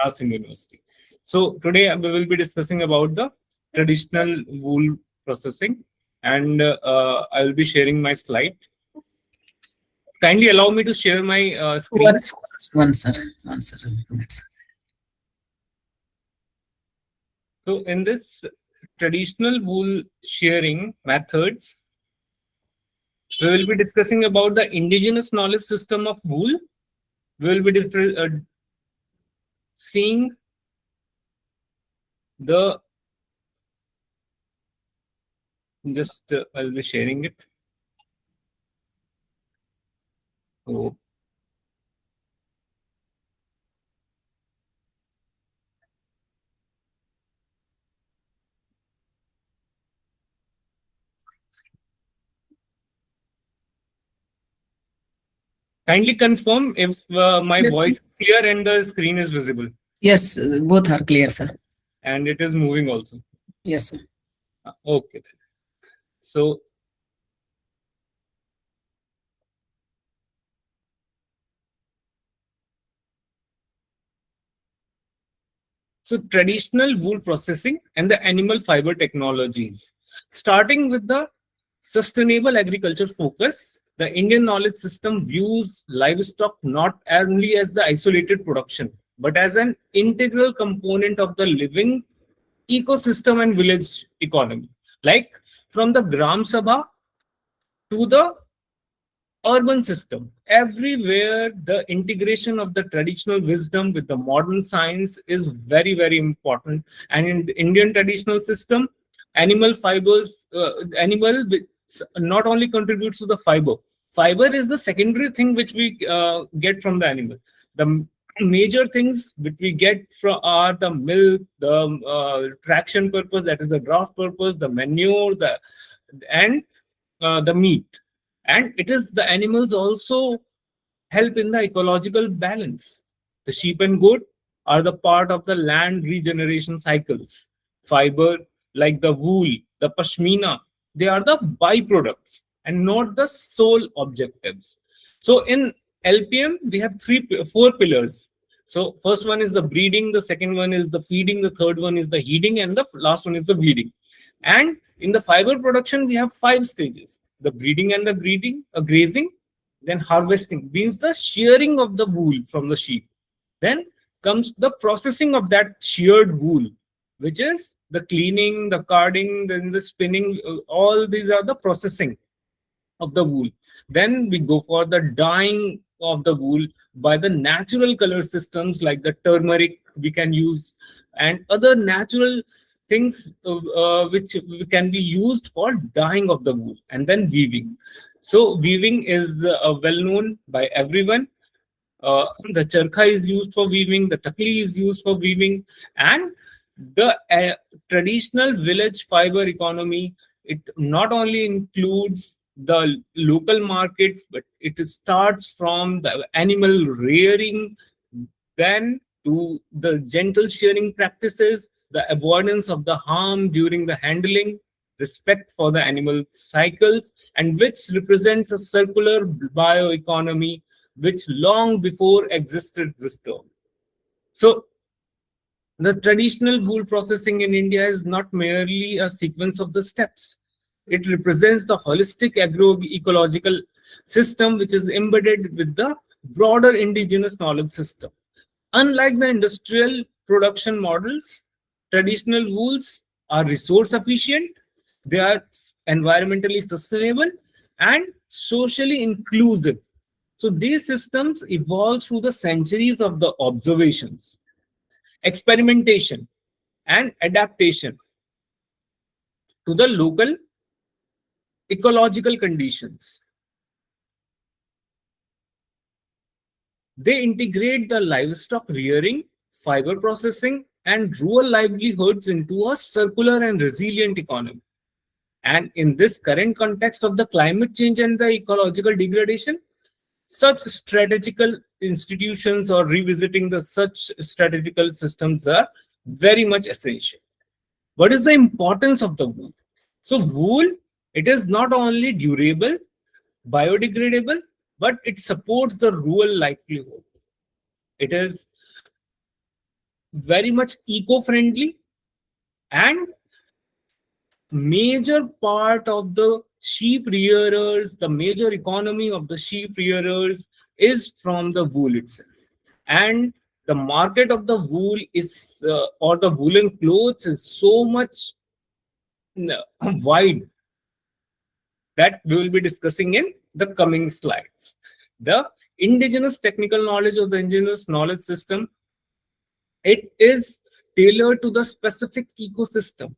Madras University. So today we will be discussing about the traditional wool processing, and I will be sharing my slide. Kindly allow me to share my screen. One, sir. One, sir. Minutes. So in this traditional wool shearing methods, we will be discussing about the indigenous knowledge system of wool. We will be seeing the I'll be sharing it. So kindly confirm if my Yes, voice is clear and the screen is visible yes, both are clear, sir. and it is moving also. Yes, sir. Okay. So traditional wool processing and the animal fiber technologies. Starting with the sustainable agriculture focus, the Indian knowledge system views livestock not only as the isolated production, but as an integral component of the living ecosystem and village economy. Like from the Gram Sabha to the urban system, everywhere the integration of the traditional wisdom with the modern science is very, very important. And in the Indian traditional system, animal fibers, not only contributes to the fiber is the secondary thing which we get from the animal. The major things which we get from are the milk, the traction purpose, that is the draft purpose, the manure, and the meat. And it is the animals also help in the ecological balance. The sheep and goat are the part of the land regeneration cycles. Fiber like the wool, the pashmina, they are the byproducts and not the sole objectives. So in LPM we have four pillars. So first one is the breeding, the second one is the feeding, the third one is the heeding, and the last one is the weeding. And in the fiber production, we have 5 stages: the breeding and the grazing, then harvesting, means the shearing of the wool from the sheep. Then comes the processing of that sheared wool, which is the cleaning, the carding, then the spinning. All these are the processing of the wool. Then we go for the dyeing of the wool by the natural color systems like the turmeric we can use, and other natural things which can be used for dyeing of the wool. And then weaving. So weaving is well known by everyone. The charkha is used for weaving, the takli is used for weaving, and the traditional village fiber economy, it not only includes the local markets, but it starts from the animal rearing, then to the gentle shearing practices, the avoidance of the harm during the handling, respect for the animal cycles, and which represents a circular bioeconomy which long before existed this term. So the traditional wool processing in India is not merely a sequence of the steps. It represents the holistic agroecological system which is embedded with the broader indigenous knowledge system. Unlike the industrial production models, traditional wools are resource efficient, they are environmentally sustainable, and socially inclusive. So these systems evolve through the centuries of the observations, experimentation, and adaptation to the local ecological conditions. They integrate the livestock rearing, fiber processing, and rural livelihoods into a circular and resilient economy. And in this current context of the climate change and the ecological degradation, such strategical institutions or revisiting the such strategical systems are very much essential. What is the importance of the wool? So wool, it is not only durable, biodegradable, but it supports the rural livelihood. It is very much eco-friendly, and major part of the sheep rearers, the major economy of the sheep rearers is from the wool itself. And the market of the wool is, or the woolen clothes is so much wide that we will be discussing in the coming slides. The indigenous technical knowledge of the indigenous knowledge system, it is tailored to the specific ecosystem,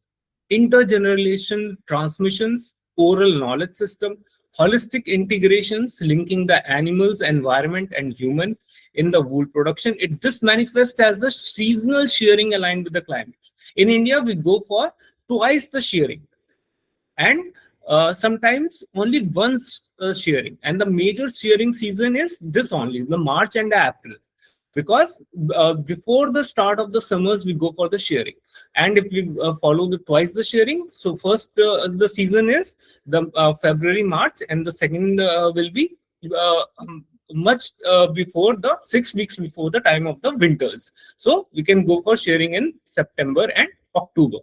intergeneration transmissions, oral knowledge system, holistic integrations linking the animals, environment, and human in the wool production. This manifests as the seasonal shearing aligned with the climates. In India, we go for twice the shearing, and sometimes only once shearing. And the major shearing season is this only, the March and April, because before the start of the summers we go for the shearing. And if we follow the twice the shearing, so first the season is the February March, and the second will be much before the 6 weeks before the time of the winters. So we can go for shearing in September and October.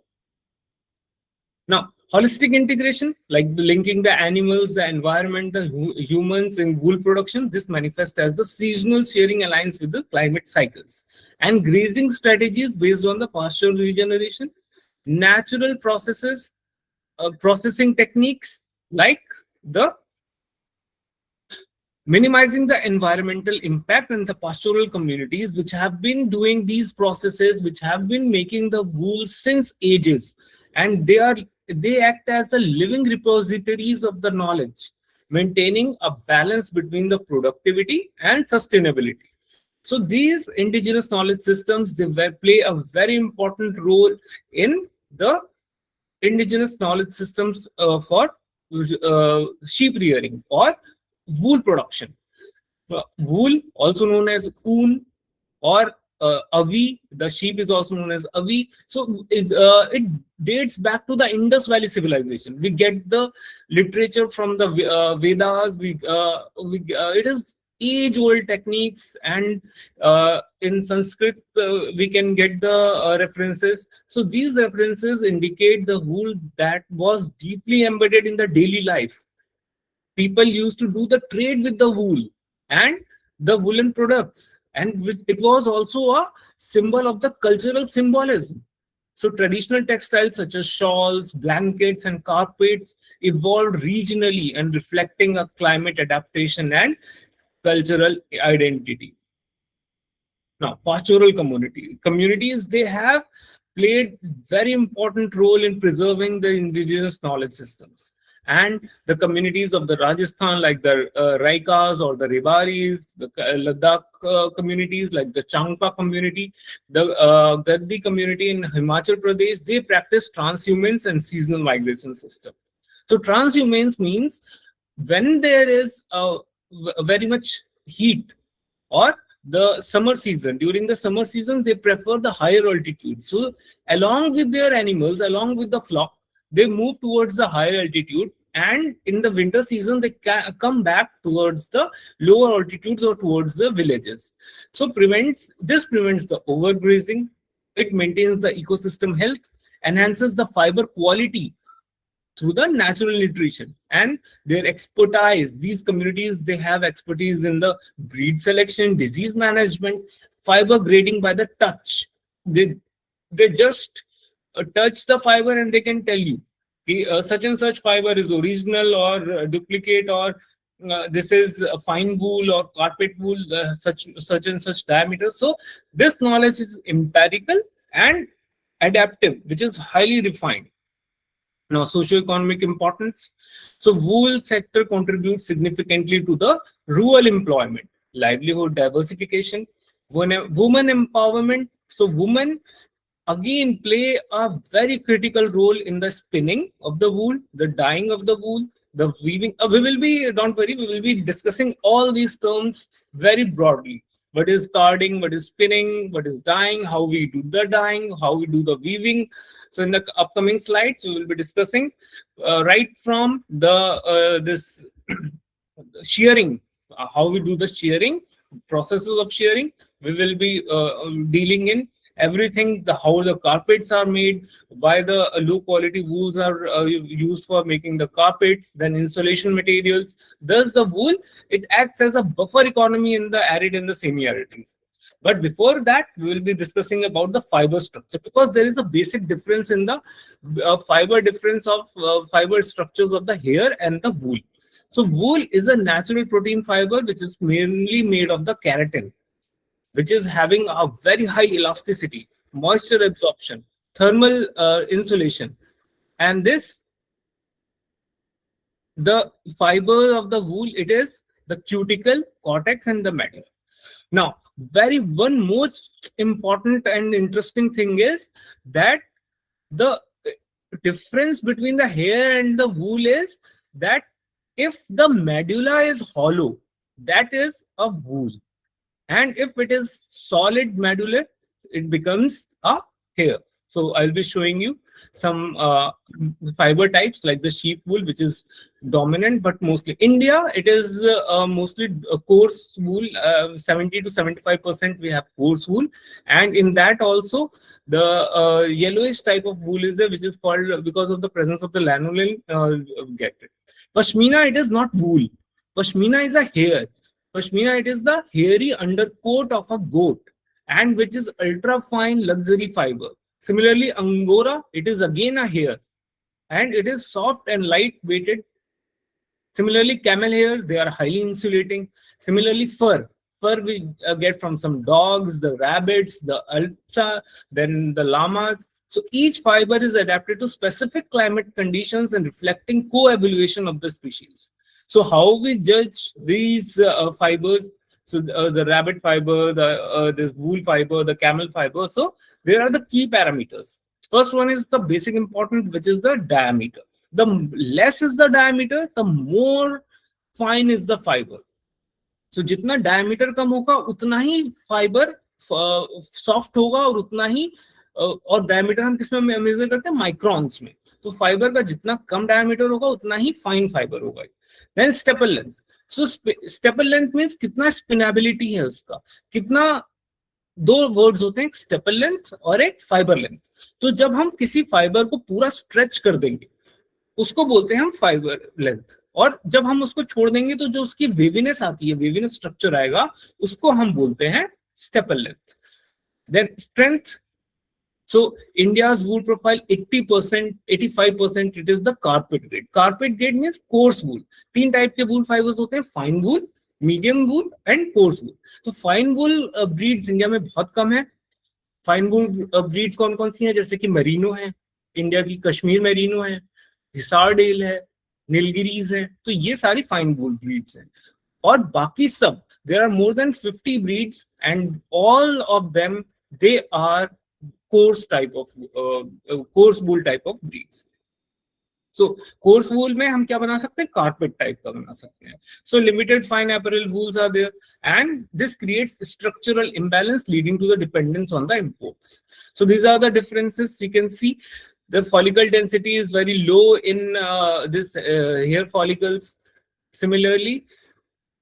Now, holistic integration, like the linking the animals, the environment, the humans in wool production, this manifests as the seasonal shearing aligns with the climate cycles. And grazing strategies based on the pasture regeneration, natural processes, processing techniques like the minimizing the environmental impact in the pastoral communities, which have been doing these processes, which have been making the wool since ages, and they act as the living repositories of the knowledge, maintaining a balance between the productivity and sustainability. So these indigenous knowledge systems, play a very important role in the indigenous knowledge systems for sheep rearing or wool production. Wool, also known as wool, or avi, the sheep is also known as avi. So it dates back to the Indus Valley civilization. We get the literature from the Vedas. It is age-old techniques, and in Sanskrit we can get the references. So these references indicate the wool that was deeply embedded in the daily life. People used to do the trade with the wool and the woolen products, and it was also a symbol of the cultural symbolism. So traditional textiles such as shawls, blankets, and carpets evolved regionally and reflecting a climate adaptation and cultural identity. Now, pastoral communities, they have played very important role in preserving the indigenous knowledge systems. And the communities of the Rajasthan, like the Raikas or the Rebaris, the Ladakh communities, like the Changpa community, the Gaddi community in Himachal Pradesh, they practice transhumance and seasonal migration system. So transhumance means when there is very much heat, or the summer season, during the summer season they prefer the higher altitude. So along with their animals, along with the flock, they move towards the higher altitude, and in the winter season they come back towards the lower altitudes or towards the villages. So this prevents the overgrazing, it maintains the ecosystem health, enhances the fiber quality through the natural nutrition, and their expertise. These communities, they have expertise in the breed selection, disease management, fiber grading by the touch. They just touch the fiber and they can tell you such and such fiber is original or duplicate, or this is a fine wool or carpet wool, such and such diameter. So this knowledge is empirical and adaptive, which is highly refined. Now, socioeconomic importance. So, wool sector contributes significantly to the rural employment, livelihood diversification, women empowerment. So, women again play a very critical role in the spinning of the wool, the dyeing of the wool, the weaving. We will be, don't worry, we will be discussing all these terms very broadly. What is carding, what is spinning, what is dyeing, how we do the dyeing, how we do the weaving. So in the upcoming slides, we will be discussing right from the this shearing, how we do the shearing, processes of shearing. We will be dealing in, everything, how the carpets are made, why the low quality wools are used for making the carpets, then insulation materials. Thus the wool, it acts as a buffer economy in the arid and the semi-arid. But before that, we will be discussing about the fiber structure, because there is a basic difference in the fiber structures of the hair and the wool. So wool is a natural protein fiber which is mainly made of the keratin, which is having a very high elasticity, moisture absorption, thermal insulation, and the fiber of the wool, it is the cuticle, cortex, and the medulla. Now, one most important and interesting thing is that the difference between the hair and the wool is that if the medulla is hollow, that is a wool, and if it is solid medulla, it becomes a hair. So I'll be showing you some fiber types like the sheep wool, which is dominant, but mostly India, it is mostly coarse wool. 70 to 75% we have coarse wool, and in that also the yellowish type of wool is there, which is called, because of the presence of the lanolin, get it. Pashmina, it is not wool. Pashmina is a hair. Pashmina, it is the hairy undercoat of a goat, and which is ultra fine luxury fiber. Similarly, Angora, it is again a hair, and it is soft and light weighted. Similarly, camel hair, they are highly insulating. Similarly, fur we get from some dogs, the rabbits, the alpa, then the llamas. So each fiber is adapted to specific climate conditions and reflecting co-evolution of the species. So how we judge these fibers? So the rabbit fiber, this wool fiber, the camel fiber. So there are the key parameters. First one is the basic important, which is the diameter. The less is the diameter, the more fine is the fiber. So जितना diameter कम होगा, उतना ही fiber soft होगा, और उतना ही और diameter हम किस में measure करते हैं? Microns में. तो fiber का जितना कम diameter होगा, उतना ही fine fiber होगा. Then staple length. So staple length means कितना spinability है उसका, कितना, दो वर्ड्स होते हैं, एक स्टेपल लेंथ और एक फाइबर लेंथ. तो जब हम किसी फाइबर को पूरा स्ट्रेच कर देंगे, उसको बोलते हैं हम फाइबर लेंथ, और जब हम उसको छोड़ देंगे तो जो उसकी वेवीनेस आती है, वेवीनेस स्ट्रक्चर आएगा, उसको हम बोलते हैं staple length. Then strength. So India's wool profile, 80%, 85%, it is the carpet grade. Carpet grade means coarse wool. तीन टाइप के wool fibers होते हैं, fine wool, medium wool and coarse wool. तो fine wool breeds इंडिया में बहुत कम है. Fine wool breeds कौन कौन सी हैं? जैसे कि मरीनो है, इंडिया की कश्मीर मेरिनो है, हिसार डेल है, नीलगिरीज है. तो ये सारी fine wool breeds हैं. और बाकी सब, there are more than 50 breeds, and all of them, they are coarse wool type of breeds. So coarse wool में हम क्या बना सकते हैं? Carpet type का बना सकते हैं. So limited fine apparel wools are there, and this creates structural imbalance leading to the dependence on the imports. So these are the differences. You can see the follicle density is very low in this hair follicles. Similarly,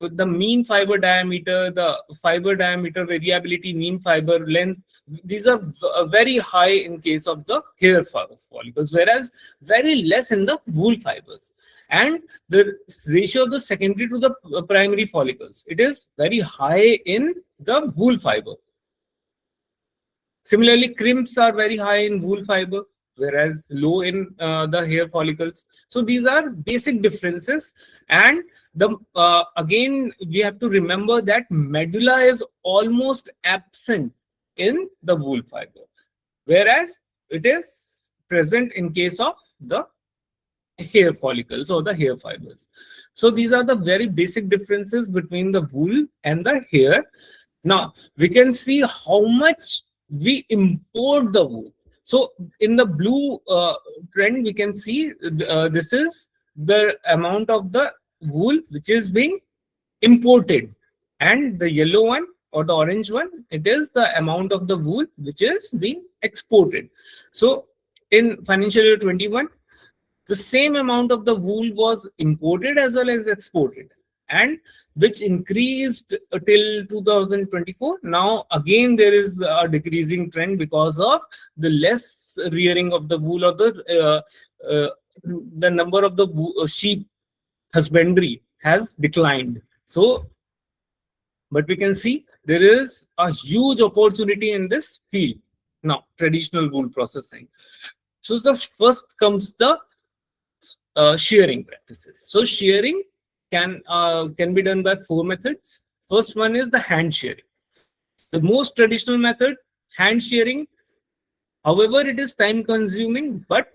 with the mean fiber diameter, the fiber diameter variability, mean fiber length, these are very high in case of the hair follicles, whereas very less in the wool fibers. And the ratio of the secondary to the primary follicles, it is very high in the wool fiber. Similarly, crimps are very high in wool fiber, whereas low in the hair follicles. So these are basic differences. And again, we have to remember that medulla is almost absent in the wool fiber, whereas it is present in case of the hair follicles or the hair fibers. So these are the very basic differences between the wool and the hair. Now we can see how much we import the wool. So in the blue trend, we can see this is the amount of the wool which is being imported, and the yellow one or the orange one, it is the amount of the wool which is being exported. So in financial year 21, the same amount of the wool was imported as well as exported, and which increased till 2024. Now again there is a decreasing trend because of the less rearing of the wool, or the number of the sheep husbandry has declined. So, but we can see there is a huge opportunity in this field now, traditional wool processing. So the first comes the shearing practices. So shearing can be done by four methods. First one is the hand shearing. The most traditional method, hand shearing. However, it is time consuming, but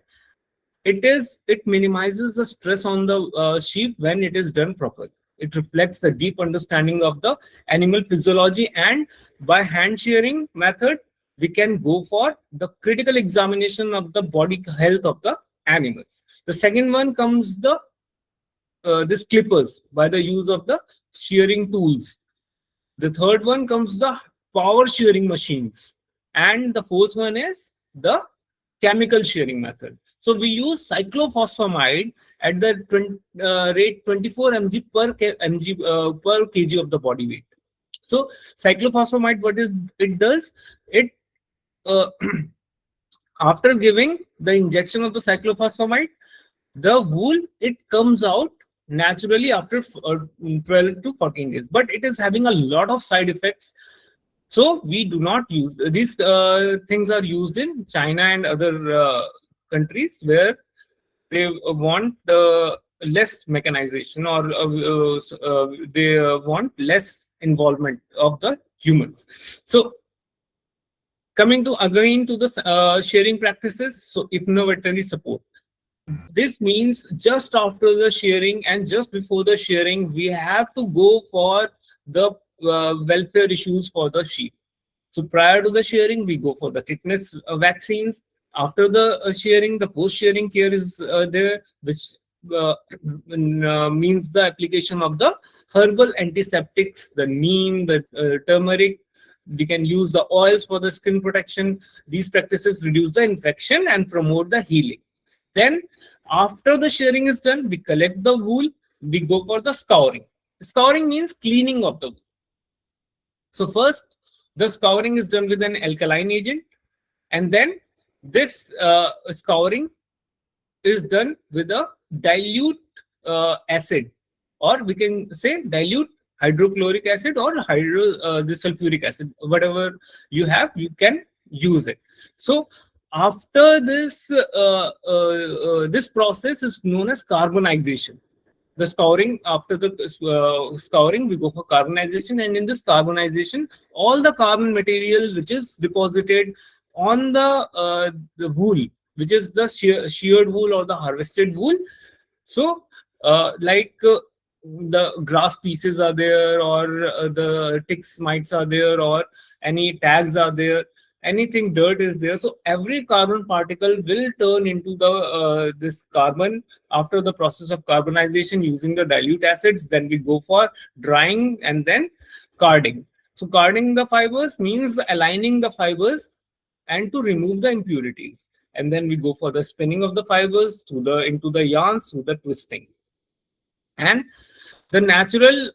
it minimizes the stress on the sheep when it is done properly. It reflects the deep understanding of the animal physiology, and by hand shearing method, we can go for the critical examination of the body health of the animals. The second one comes the this clippers by the use of the shearing tools. The third one comes the power shearing machines, and the fourth one is the chemical shearing method. So we use cyclophosphamide at the rate 24 mg per kg of the body weight. So cyclophosphamide, what it does, it uh, after giving the injection of the cyclophosphamide, the wool, it comes out naturally after 12 to 14 days, but it is having a lot of side effects. So we do not use these things. Are used in China and other countries where they want less mechanization, or they want less involvement of the humans. So coming to again to the shearing practices, so veterinary support. This means just after the shearing and just before the shearing, we have to go for the welfare issues for the sheep. So prior to the shearing, we go for the tetanus vaccines. After the shearing, the post-shearing care is there, which means the application of the herbal antiseptics, the neem, the turmeric. We can use the oils for the skin protection. These practices reduce the infection and promote the healing. Then after the shearing is done, we collect the wool, we go for the scouring. Scouring means cleaning of the wool. So first, the scouring is done with an alkaline agent, and then this scouring is done with a dilute acid, or we can say dilute hydrochloric acid or the sulfuric acid. Whatever you have, you can use it. So after this, this process is known as carbonization. The scouring, after the scouring, we go for carbonization, and in this carbonization, all the carbon material which is deposited on the wool, which is the sheared wool or the harvested wool. So, the grass pieces are there, or the ticks, mites are there, or any tags are there, anything dirt is there. So every carbon particle will turn into the this carbon after the process of carbonization using the dilute acids. Then we go for drying and then carding. So carding the fibers means aligning the fibers and to remove the impurities. And then we go for the spinning of the fibers through into the yarns through the twisting. And the natural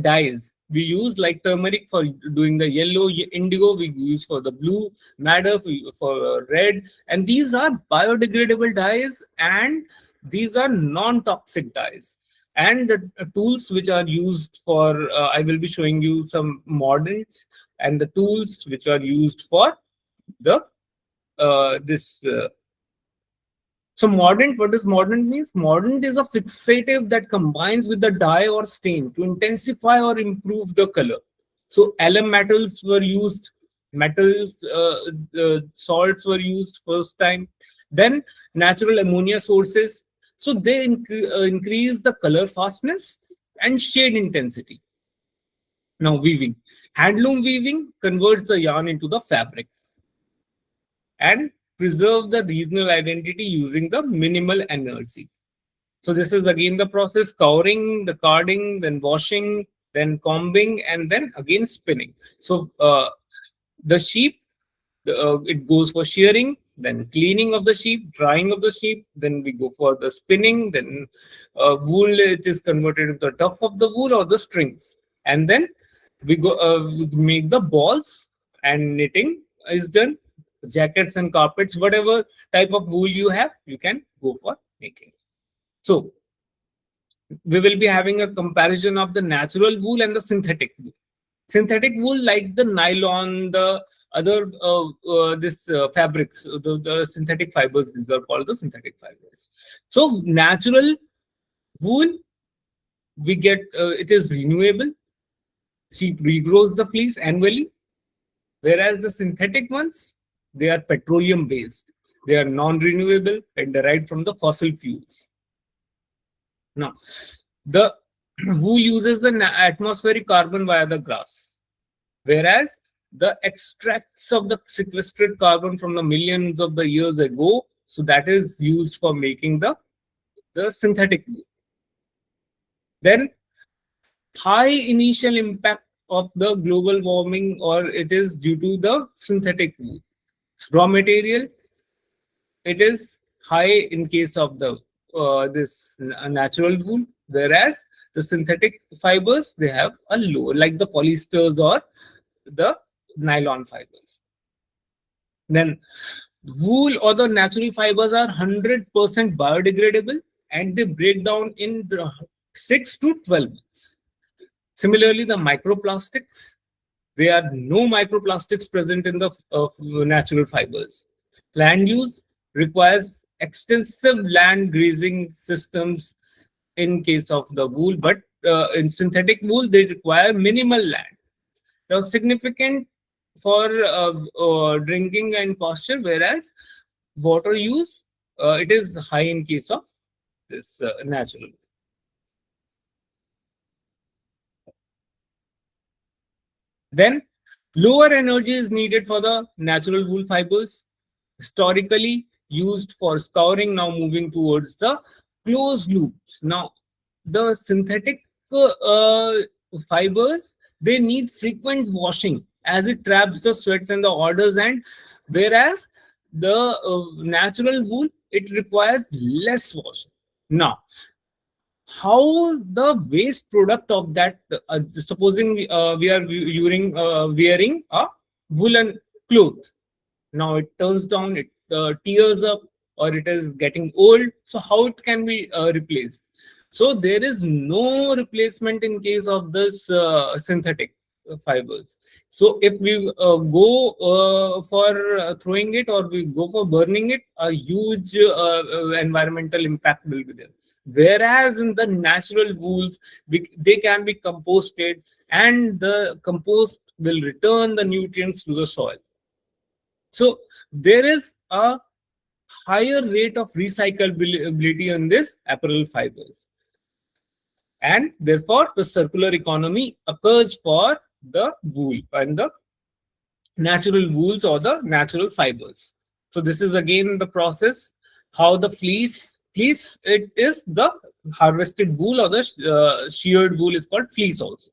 dyes we use, like turmeric for doing the yellow, indigo we use for the blue, madder for red, and these are biodegradable dyes, and these are non-toxic dyes. And the tools which are used for, I will be showing you some mordants and the tools which are used for the so mordant, what does mordant means? Mordant is a fixative that combines with the dye or stain to intensify or improve the color. So alum metals were used, metals, salts were used first time. Then natural ammonia sources. So they increase the color fastness and shade intensity. Now weaving. Handloom weaving converts the yarn into the fabric and preserve the regional identity using the minimal energy. So this is again the process: scouring, the carding, then washing, then combing, and then again spinning. So the sheep, it goes for shearing, then cleaning of the sheep, drying of the sheep, then we go for the spinning, then wool, it is converted into the tuft of the wool or the strings, and then we make the balls, and knitting is done. Jackets and carpets, whatever type of wool you have, you can go for making. So we will be having a comparison of the natural wool and the synthetic wool. Synthetic wool, like the nylon, the other fabrics, the synthetic fibers, these are called the synthetic fibers. So natural wool, we get it is renewable. Sheep regrows the fleece annually, whereas the synthetic ones, they are petroleum based. They are non-renewable and derived from the fossil fuels. Now, the wool uses the atmospheric carbon via the grass, whereas the extracts of the sequestered carbon from the millions of the years ago, so that is used for making the synthetic wool. Then high initial impact of the global warming, or it is due to the synthetic wool. Raw material, it is high in case of the this natural wool, whereas the synthetic fibers, they have a low, like the polyesters or the nylon fibers. Then wool or the natural fibers are 100% biodegradable, and they break down in 6 to 12 months. Similarly, the microplastics, there are no microplastics present in the natural fibers. Land use requires extensive land grazing systems in case of the wool, but in synthetic wool, they require minimal land. Now, significant for drinking and pasture, whereas water use, it is high in case of this natural. Then lower energy is needed for the natural wool fibers, historically used for scouring, now moving towards the closed loops. Now, the synthetic fibers, they need frequent washing as it traps the sweats and the odors, and whereas the natural wool, it requires less washing. Now, how the waste product of that, supposing we are wearing a woolen cloth, now it turns down, it tears up, or it is getting old, so how it can be replaced? So there is no replacement in case of this synthetic fibers. So if we go for throwing it, or we go for burning it, a huge environmental impact will be there. Whereas in the natural wools, they can be composted, and the compost will return the nutrients to the soil. So there is a higher rate of recyclability on this apparel fibers, and therefore the circular economy occurs for the wool and the natural wools or the natural fibers. So this is again the process, how the fleece, it is the harvested wool, or the sheared wool is called fleece also.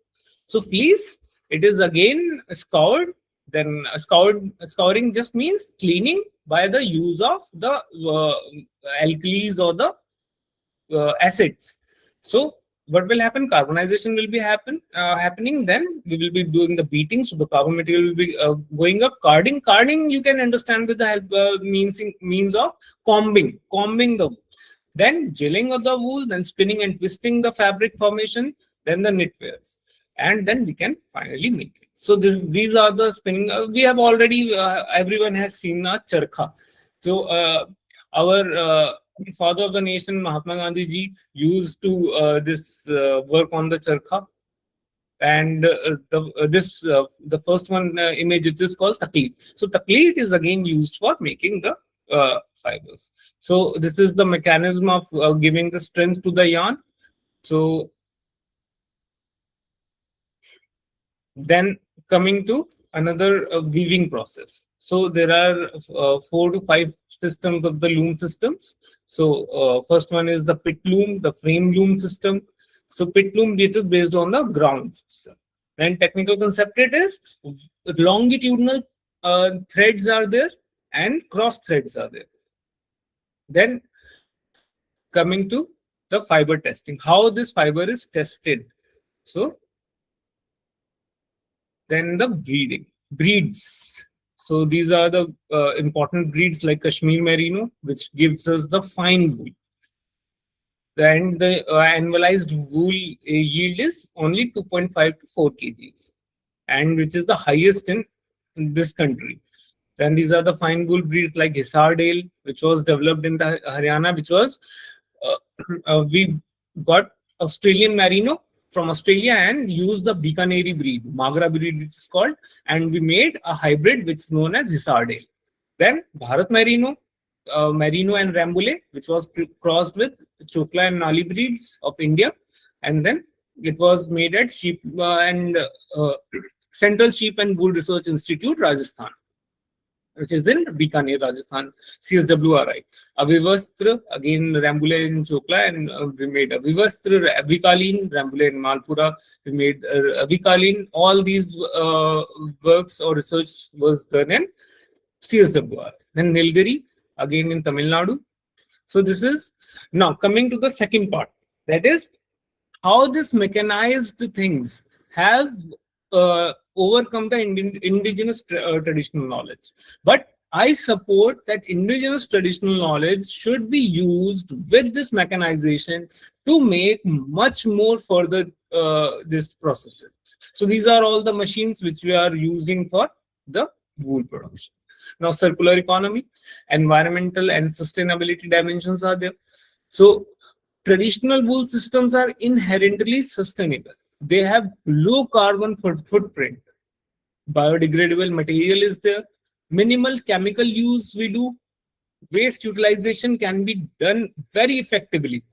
So fleece, it is again scoured. Then scouring just means cleaning by the use of the alkalis or the acids. So what will happen? Carbonization will be happening. Then we will be doing the beating, so the carbon material will be going up. Carding you can understand with the help means of combing the wool. Then gelling of the wool, then spinning and twisting the fabric formation, then the knit wears, and then we can finally make it. So these are the spinning. We have already everyone has seen a charkha. So our father of the nation, Mahatma Gandhi ji, used to work on the charkha, and the first one image, it is called takli. So takli, it is again used for making the fibers. So this is the mechanism of giving the strength to the yarn. So then coming to another weaving process. So there are 4 to 5 systems of the loom systems. So first one is the pit loom, the frame loom system. So pit loom, it is based on the ground system. Then technical concept, it is longitudinal threads are there, and cross threads are there. Then coming to the fiber testing, how this fiber is tested. So then the breeds. So these are the important breeds like Kashmir Merino, which gives us the fine wool. And the annualized wool yield is only 2.5 to 4 kgs, and which is the highest in this country. Then these are the fine wool breeds like Hisardale, which was developed in the Haryana, which was we got Australian Merino from Australia and used the Bikaneri breed, Magra breed it's called, and we made a hybrid which is known as Hisardale. Then Bharat Merino, Merino and Rambouillet, which was crossed with Chokla and Nali breeds of India, and then it was made at Sheep and Central Sheep and Wool Research Institute, Rajasthan, which is in Bikaner, Rajasthan, CSWRI. Avivastra, again Rambouillet in Chokla, and we made Avivastra, Avikaleen, Rambouillet in Malpura, we made Avikaleen. All these works or research was done in CSWR. Then Nilgiri, again in Tamil Nadu. So this is now coming to the second part, that is how this mechanized things have overcome the indigenous traditional knowledge. But I support that indigenous traditional knowledge should be used with this mechanization to make much more further this processes. So these are all the machines which we are using for the wool production. Now circular economy, environmental and sustainability dimensions are there. So traditional wool systems are inherently sustainable. They have low carbon footprint. Biodegradable material is there. Minimal chemical use we do. Waste utilization can be done very effectively.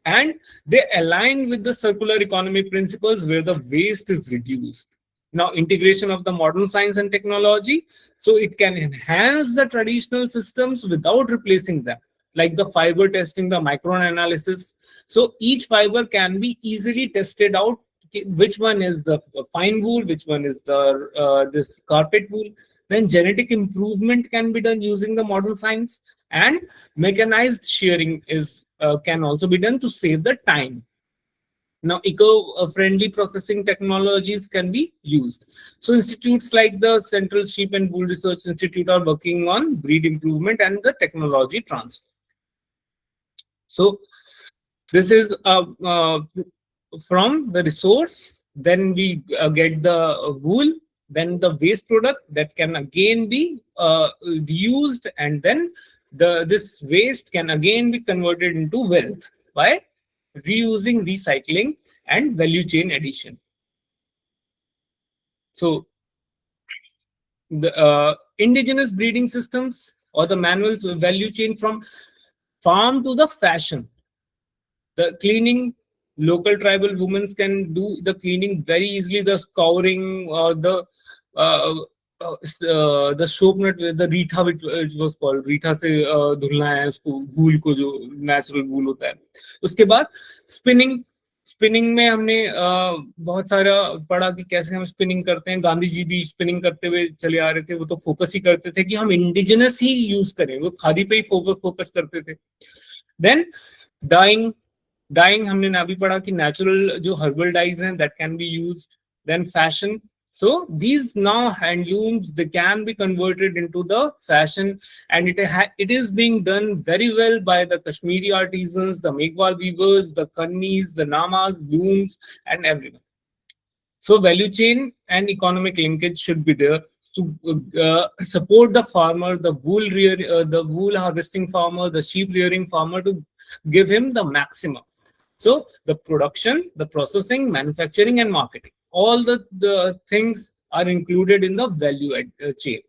And they align with the circular economy principles where the waste is reduced. Now, integration of the modern science and technology, so it can enhance the traditional systems without replacing them, like the fiber testing, the micron analysis. So each fiber can be easily tested out, which one is the fine wool, which one is the this carpet wool. Then genetic improvement can be done using the modern science, and mechanized shearing is can also be done to save the time. Now, eco-friendly processing technologies can be used. So institutes like the Central Sheep and Wool Research Institute are working on breed improvement and the technology transfer. So this is from the resource, then we get the wool, then the waste product that can again be used, and then this waste can again be converted into wealth by reusing, recycling, and value chain addition. So the indigenous breeding systems or the manual value chain from farm to the fashion. The cleaning, local tribal women can do the cleaning very easily, the scouring or the soap nut, the Reetha which was called, रीठा से धुलना है उसको, वूल को जो natural wool होता है. उसके बाद स्पिनिंग में हमने बहुत सारा पढ़ा कि कैसे हम स्पिनिंग करते हैं. गांधी जी भी स्पिनिंग करते हुए चले आ रहे थे, वो तो फोकस ही करते थे कि हम इंडिजिनस ही यूज करें, वो खादी पे ही फोकस करते थे. देन डाइंग हमने अभी पढ़ा कि नेचुरल जो हर्बल डाइज हैं that can be used. Then fashion, so these now handlooms, they can be converted into the fashion, and it is being done very well by the Kashmiri artisans, the Meghwal weavers, the Kannis, the Namas, looms, and everyone. So value chain and economic linkage should be there to support the farmer, the wool harvesting farmer, the sheep rearing farmer, to give him the maximum. So the production, the processing, manufacturing, and marketing, all the things are included in the value chain.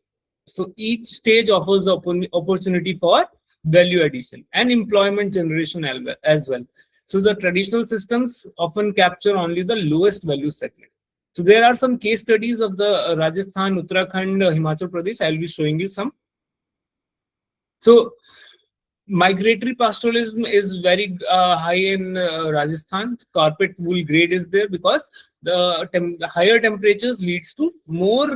So each stage offers the opportunity for value addition and employment generation as well. So the traditional systems often capture only the lowest value segment. So there are some case studies of the Rajasthan, Uttarakhand, Himachal Pradesh. I'll be showing you some. So Migratory pastoralism is very high in Rajasthan. Carpet wool grade is there because the higher temperatures leads to more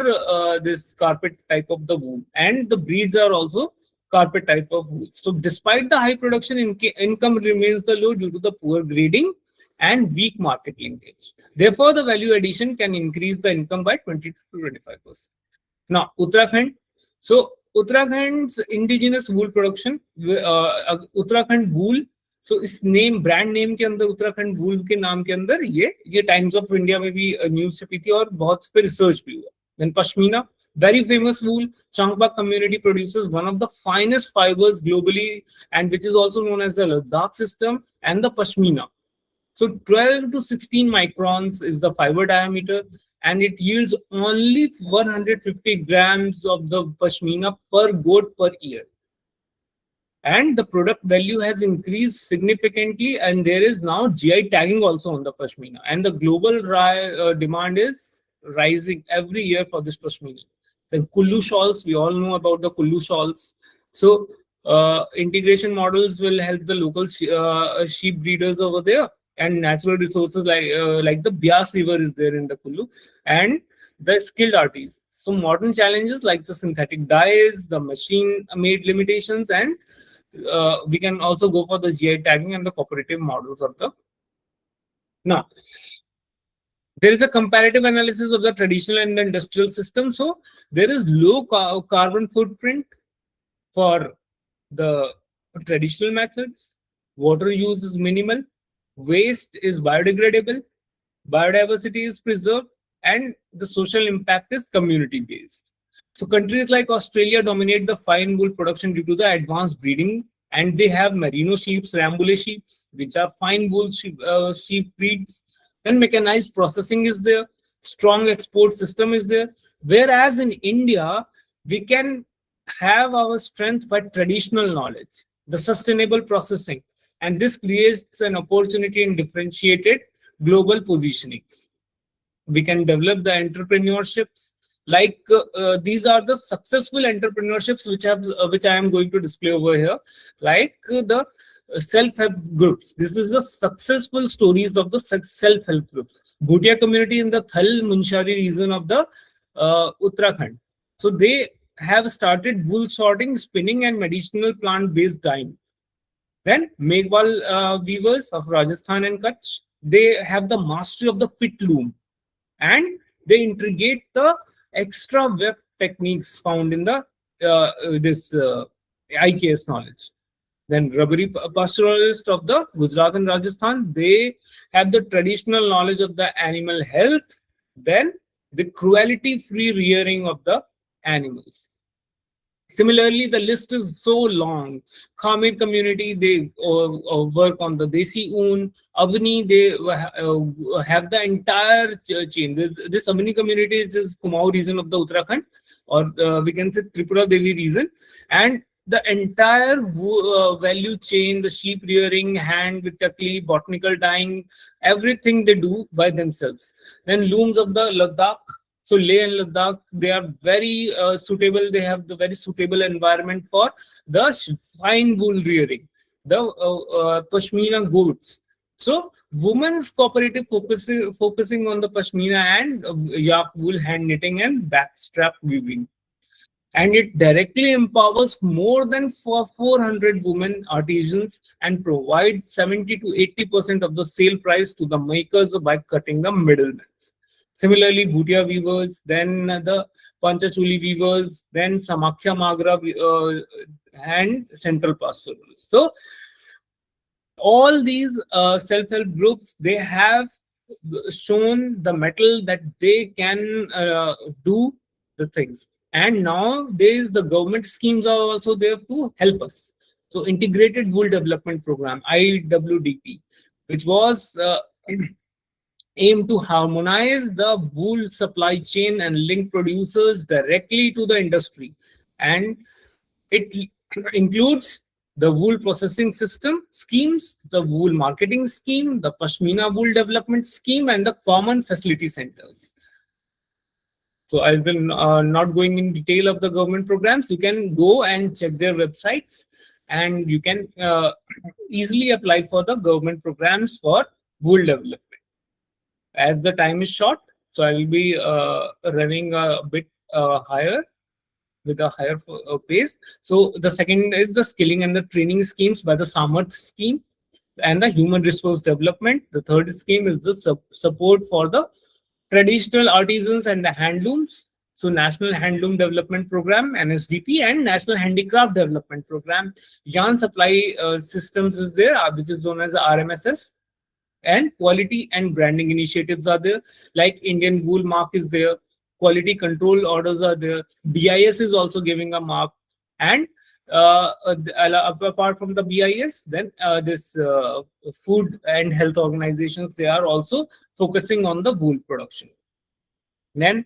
this carpet type of the wool, and the breeds are also carpet type of wool. So despite the high production, income remains the low due to the poor grading and weak market linkage. Therefore, the value addition can increase the income by 20 to 25%. Now, Uttarakhand. So, Uttarakhand's indigenous wool production, Uttarakhand wool. So, इस name brand name के अंदर उत्तराखंड वूल के नाम के अंदर ये times of India में भी न्यूज छपी थी और बहुत इस पे रिसर्च भी हुआ. Then Pashmina, very famous wool. Changpa community produces one of the finest fibers globally, and which is also known as the Ladakh system and the Pashmina. So 12 to 16 microns is the fiber diameter, and it yields only 150 grams of the pashmina per goat per year. And the product value has increased significantly, and there is now GI tagging also on the pashmina. And the global demand is rising every year for this pashmina. Then Kullu shawls, we all know about the Kullu shawls. So integration models will help the local sheep breeders over there, and natural resources like the Bias River is there in the Kullu, and the skilled artists. So modern challenges like the synthetic dyes, the machine-made limitations, and we can also go for the GI tagging and the cooperative models of the. Now, there is a comparative analysis of the traditional and the industrial system. So there is low carbon footprint for the traditional methods. Water use is minimal. Waste is biodegradable, biodiversity is preserved, and the social impact is community based. So countries like Australia dominate the fine wool production due to the advanced breeding, and they have merino sheep, Rambouillet sheep, which are fine wool sheep breeds. Then mechanized processing is there, strong export system is there. Whereas in India, we can have our strength by traditional knowledge, the sustainable processing, and this creates an opportunity in differentiated global positionings. We can develop the entrepreneurships. Like these are the successful entrepreneurships which I am going to display over here. Like the self-help groups. This is the successful stories of the self-help groups. Bharatiya community in the Thal Munshari region of the Uttarakhand. So they have started wool sorting, spinning, and medicinal plant-based dyeing. Then Meghwal weavers of Rajasthan and Kutch, they have the mastery of the pit loom, and they integrate the extra weft techniques found in the this IKS knowledge. Then rubbery pastoralists of the Gujarat and Rajasthan, they have the traditional knowledge of the animal health, then the cruelty-free rearing of the animals. Similarly, the list is so long. Khamir community, they work on the Desi Un. Avni, they have the entire chain. This Avni community is Kumaon region of the Uttarakhand, or we can say Tripura Devi region. And the entire value chain, the sheep rearing, hand with takli, botanical dyeing, everything they do by themselves. Then looms of the Ladakh. So Leh and Ladakh, they are very suitable. They have the very suitable environment for the fine wool rearing, the pashmina goats. So women's cooperative focusing on the pashmina and yak wool hand knitting and backstrap weaving. And it directly empowers more than 400 women artisans and provides 70 to 80% of the sale price to the makers by cutting the middlemen. Similarly, Bhutia weavers, then the Panchachuli weavers, then Samakhya Magra and Central Pastoralists. So, all these self-help groups, they have shown the metal that they can do the things. And nowadays, the government schemes are also there to help us. So, Integrated Wool Development Program, IWDP, which was aim to harmonize the wool supply chain and link producers directly to the industry. And it includes the wool processing system schemes, the wool marketing scheme, the Pashmina wool development scheme, and the common facility centers. So I will not going in detail of the government programs. You can go and check their websites. and you can easily apply for the government programs for wool development. As the time is short, so I will be running a bit higher with a higher pace. So the second is the skilling and the training schemes by the Samarth scheme and the human resource development. The third scheme is the support for the traditional artisans and the handlooms. So National Handloom Development Program, NSDP, and National Handicraft Development Program. Yarn Supply Systems is there, which is known as RMSS. And quality and branding initiatives are there, like Indian Wool Mark is there, quality control orders are there, BIS is also giving a mark, and apart from the BIS, then this food and health organizations, they are also focusing on the wool production. Then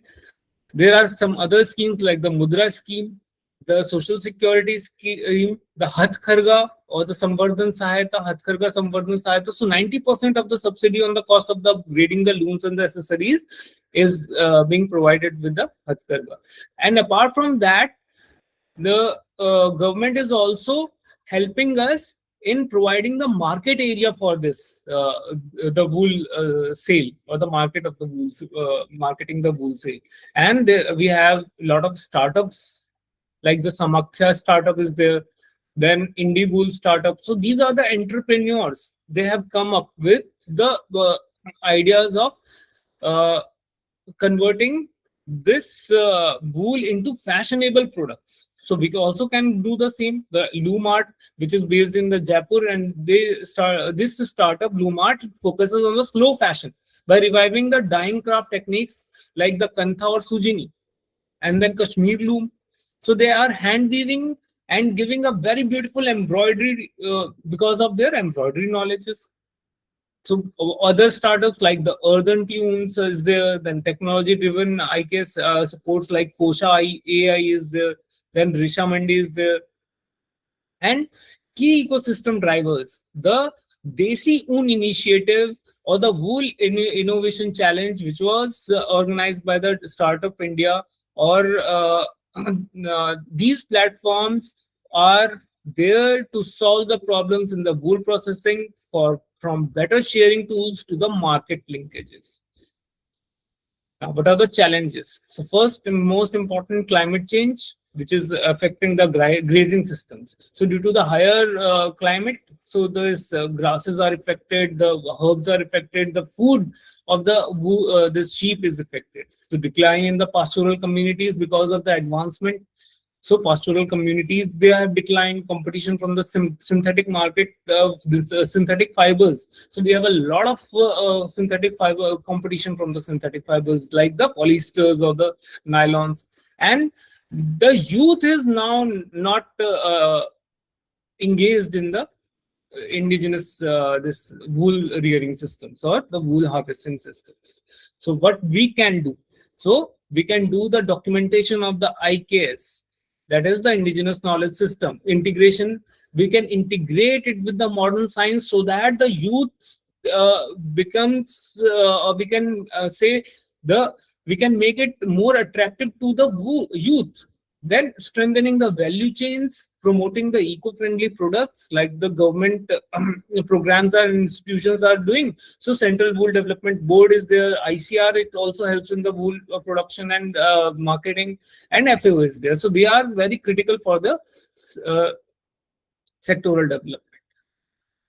there are some other schemes like the Mudra scheme, the social security scheme, the Hathkarga or the Samvardhan Sahayata, Hathkarga Samvardhan Sahayata. So 90% of the subsidy on the cost of the grading the looms and the accessories is being provided with the Hathkarga. And apart from that, the government is also helping us in providing the market area for this, the wool sale, or the market of the wool, marketing the wool sale. And we have a lot of startups, like the Samakhya startup is there, then Indie Wool startup. So these are the entrepreneurs. They have come up with the ideas of converting this wool into fashionable products. So we also can do the same. The Loom Art, which is based in the Jaipur, and this startup Loom Art focuses on the slow fashion by reviving the dyeing craft techniques like the Kantha or Sujini, and then Kashmir loom. So they are hand weaving and giving a very beautiful embroidery because of their embroidery knowledges. So other startups like the Earthen Tunes is there, then technology driven IKS supports like Kosha AI is there, then Risha Mandi is there. And key ecosystem drivers, the Desi Un initiative or the Wool Innovation Challenge, which was organized by the Startup India, or these platforms are there to solve the problems in the wool processing, from better sharing tools to the market linkages. Now, what are the challenges? So first and most important, climate change, which is affecting the grazing systems. So due to the higher climate, so these grasses are affected, the herbs are affected, the food of the this sheep is affected. So decline in the pastoral communities because of the advancement. So pastoral communities, they have declined, competition from the synthetic market of this synthetic fibers. So we have a lot of synthetic fiber competition from the synthetic fibers like the polyesters or the nylons. And the youth is now not engaged in the indigenous this wool rearing systems or the wool harvesting systems. So what we can do? So we can do the documentation of the IKS, that is the indigenous knowledge system integration. We can integrate it with the modern science so that the youth becomes, or we can say we can make it more attractive to the youth. Then strengthening the value chains, promoting the eco-friendly products like the government programs and institutions are doing. So Central Wool Development Board is there, ICR, it also helps in the wool production and marketing, and FAO is there. So they are very critical for the sectoral development.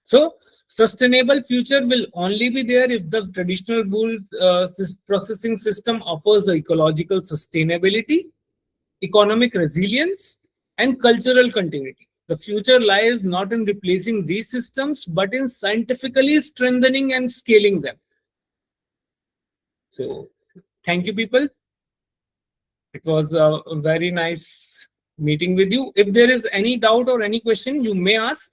So sustainable future will only be there if the traditional wool processing system offers the ecological sustainability, economic resilience, and cultural continuity. The future lies not in replacing these systems, but in scientifically strengthening and scaling them. So, thank you, people. It was a very nice meeting with you. If there is any doubt or any question, you may ask.